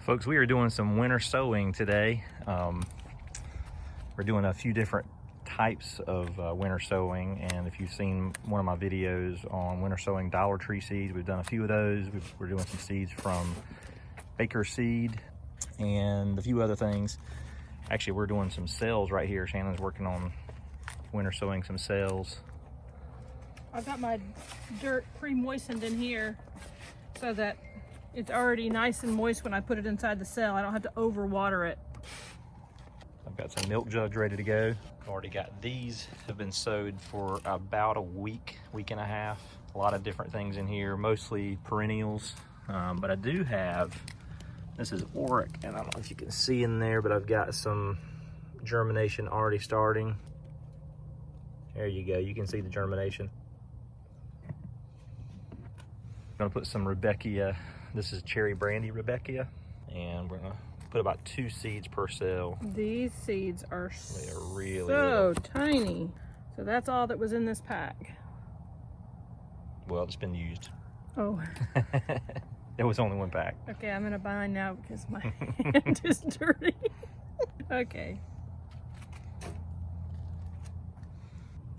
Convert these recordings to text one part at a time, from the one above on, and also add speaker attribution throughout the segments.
Speaker 1: Folks, we are doing some winter sowing today. We're doing a few different types of winter sowing, and if you've seen one of my videos on winter sowing Dollar Tree seeds, we've done a few of those. We're doing some seeds from Baker Seed and a few other things. Actually, we're doing some cells right here. Shannon's working on winter sowing some cells.
Speaker 2: I've got my dirt pre-moistened in here so that it's already nice and moist when I put it inside the cell. I don't have to overwater it.
Speaker 1: I've got some milk jugs ready to go. I've already got these, have been sowed for about a week, week and a half. A lot of different things in here, mostly perennials. But I do have, this is Auric, and I don't know if you can see in there, but I've got some germination already starting. There you go, you can see the germination. I'm gonna put some Rebecca. This is Cherry Brandy Rebecca, and we're gonna put about 2 seeds per cell.
Speaker 2: These seeds are
Speaker 1: really
Speaker 2: so tiny. So that's all that was in this pack.
Speaker 1: Well, it's been used.
Speaker 2: Oh.
Speaker 1: There was only one pack.
Speaker 2: Okay, I'm in a bind now because my hand is dirty. Okay.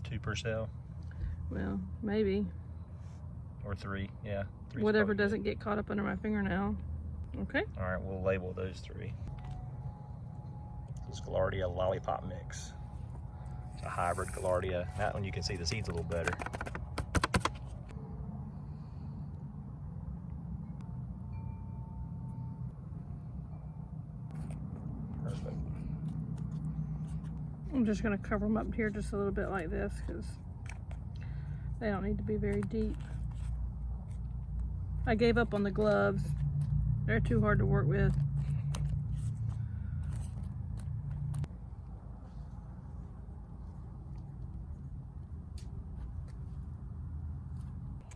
Speaker 1: 2 per cell.
Speaker 2: Well, maybe.
Speaker 1: Or 3, yeah.
Speaker 2: Whatever doesn't get caught up under my fingernail. Okay.
Speaker 1: All right, we'll label those 3. This is Gaillardia Lollipop Mix. It's a hybrid Gaillardia. That one you can see the seeds a little better. Perfect.
Speaker 2: I'm just going to cover them up here just a little bit like this because they don't need to be very deep. I gave up on the gloves. They're too hard to work with.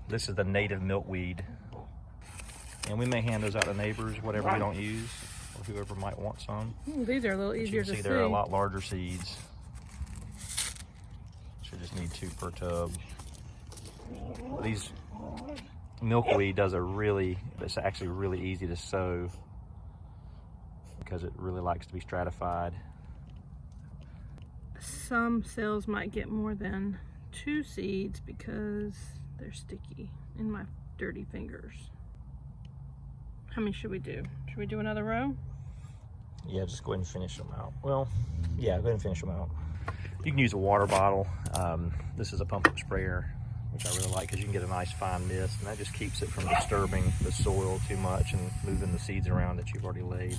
Speaker 1: This is the native milkweed. And we may hand those out to neighbors, whatever we don't use, or whoever might want some.
Speaker 2: Ooh, these are a little easier to see.
Speaker 1: They're a lot larger seeds. So just need 2 per tub. These milkweed it's actually really easy to sow because it really likes to be stratified. Some
Speaker 2: cells might get more than 2 seeds because they're sticky in my dirty fingers. How many should we do? Should we do another row?
Speaker 1: Yeah, just go ahead and finish them out. Well, yeah, go ahead and finish them out. You can use a water bottle. This is a pump-up sprayer, which I really like because you can get a nice fine mist, and that just keeps it from disturbing the soil too much and moving the seeds around that you've already laid.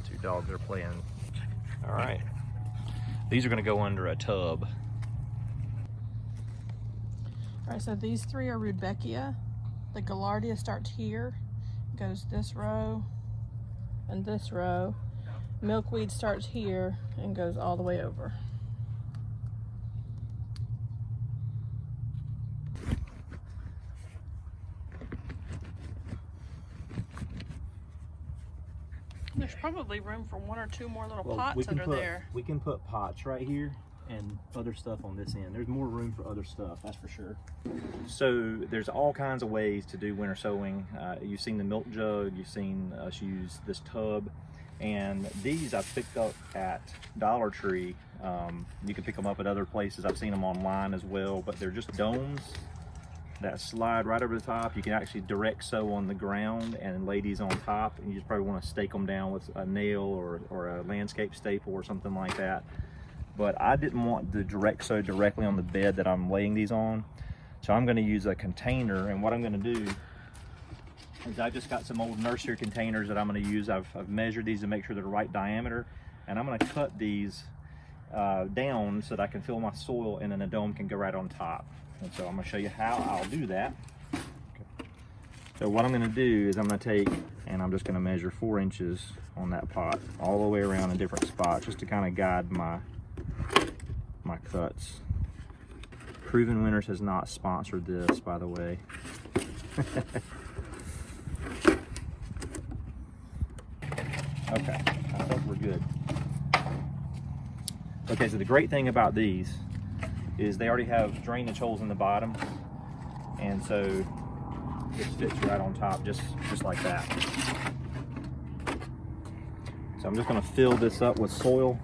Speaker 1: Two dogs are playing. All right. These are going to go under a tub.
Speaker 2: All right, so these 3 are Rebecca. The Gaillardia starts here, goes this row, and this row. Milkweed starts here and goes all the way over. There's probably room for 1 or 2 more little pots under there.
Speaker 1: We can put pots right here and other stuff on this end. There's more room for other stuff, that's for sure. So there's all kinds of ways to do winter sowing. You've seen the milk jug, you've seen us use this tub, and these I picked up at Dollar Tree. You can pick them up at other places. I've seen them online as well, but they're just domes that slide right over the top. You can actually direct sow on the ground and lay these on top, and you just probably want to stake them down with a nail or a landscape staple or something like that. But I didn't want the direct sow directly on the bed that I'm laying these on. So I'm gonna use a container, and what I'm gonna do is I just got some old nursery containers that I'm gonna use. I've measured these to make sure they're the right diameter, and I'm gonna cut these down so that I can fill my soil and then the dome can go right on top. And so I'm gonna show you how I'll do that. Okay. So what I'm gonna do is I'm gonna take, and I'm just gonna measure 4 inches on that pot all the way around in different spots just to kind of guide my cuts. Proven Winners has not sponsored this, by the way. Okay, I think we're good. Okay, so the great thing about these is they already have drainage holes in the bottom, and so this fits right on top, just like that. So I'm just going to fill this up with soil.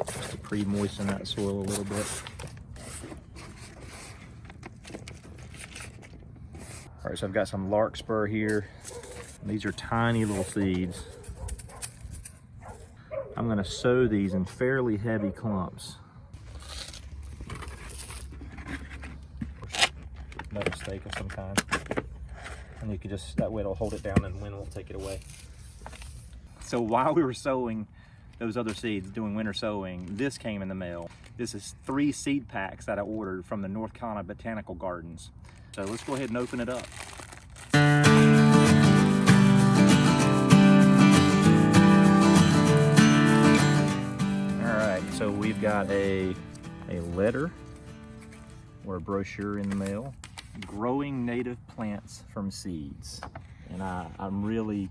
Speaker 1: Just to pre-moisten that soil a little bit. All right, so I've got some larkspur here. These are tiny little seeds. I'm going to sow these in fairly heavy clumps. Metal stake of some kind. And you can just, that way it'll hold it down and the wind won't take it away. So while we were sowing those other seeds, doing winter sowing, this came in the mail. This is 3 seed packs that I ordered from the North Carolina Botanical Gardens. So let's go ahead and open it up. All right, so we've got a letter or a brochure in the mail. Growing native plants from seeds. And I'm really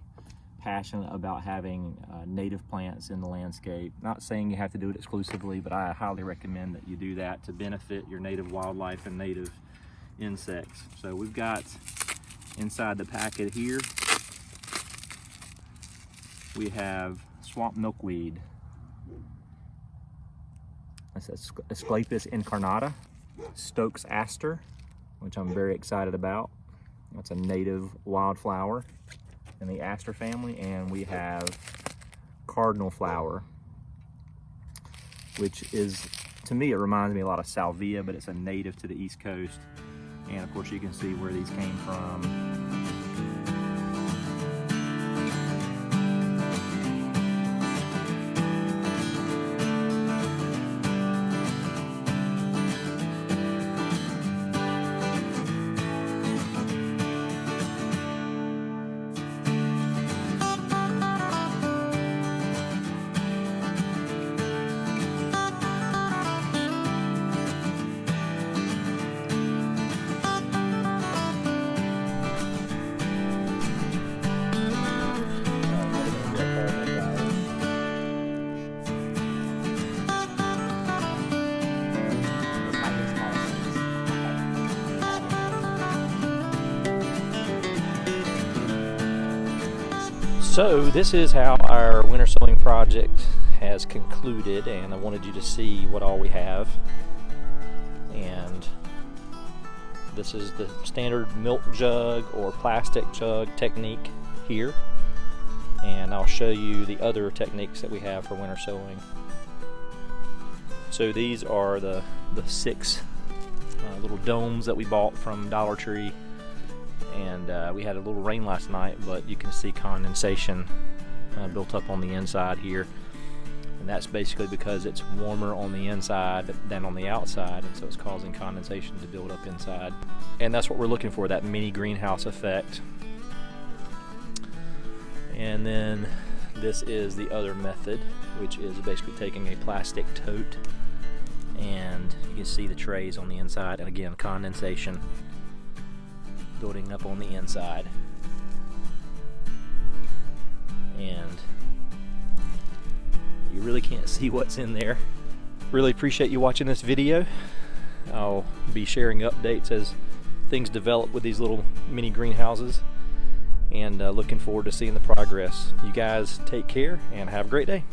Speaker 1: passionate about having native plants in the landscape. Not saying you have to do it exclusively, but I highly recommend that you do that to benefit your native wildlife and native insects. So we've got inside the packet here, we have swamp milkweed. That's Asclepius incarnata, Stokes aster, which I'm very excited about. That's a native wildflower in the aster family. And we have cardinal flower, which is, to me, it reminds me a lot of salvia, but it's a native to the East Coast. And of course you can see where these came from. So this is how our winter sowing project has concluded, and I wanted you to see what all we have. And this is the standard milk jug or plastic jug technique here, and I'll show you the other techniques that we have for winter sowing. So these are the 6 little domes that we bought from Dollar Tree. And we had a little rain last night, but you can see condensation built up on the inside here. And that's basically because it's warmer on the inside than on the outside, and so it's causing condensation to build up inside. And that's what we're looking for, that mini greenhouse effect. And then this is the other method, which is basically taking a plastic tote, and you can see the trays on the inside, and again, condensation building up on the inside. And you really can't see what's in there. Really appreciate you watching this video. I'll be sharing updates as things develop with these little mini greenhouses, and looking forward to seeing the progress. You guys take care and have a great day.